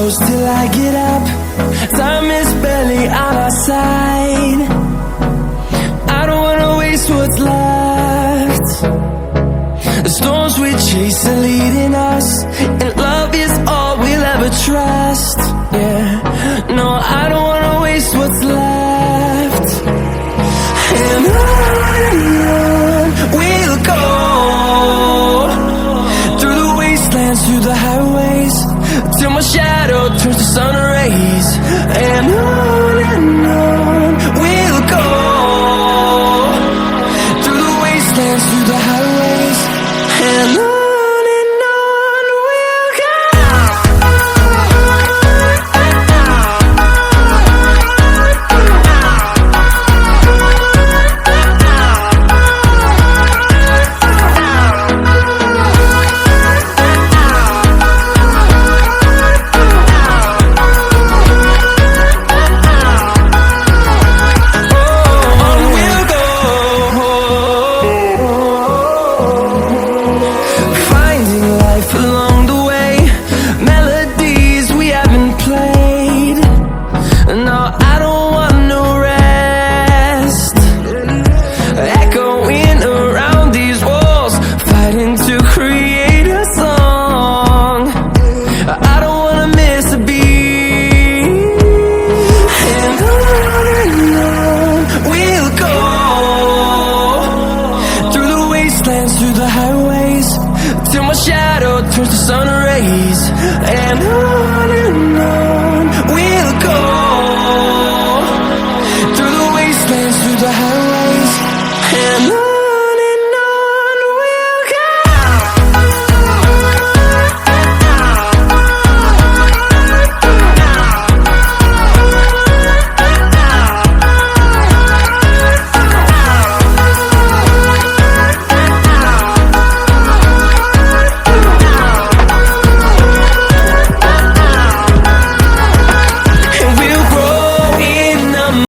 close till I get up. Time is barely on our side. I don't wanna waste what's left. The storms we chase are leading us, and love is all we'll ever trust. Yeah, no, I don't wanna waste what's left. And on we'll go, through the wastelands, through the highways, till my shadow turns to sun rays. And on we'll go, through the wastelands, through the highways, and on we'll go. Through the highways, till my shadow turns to sun rays. And on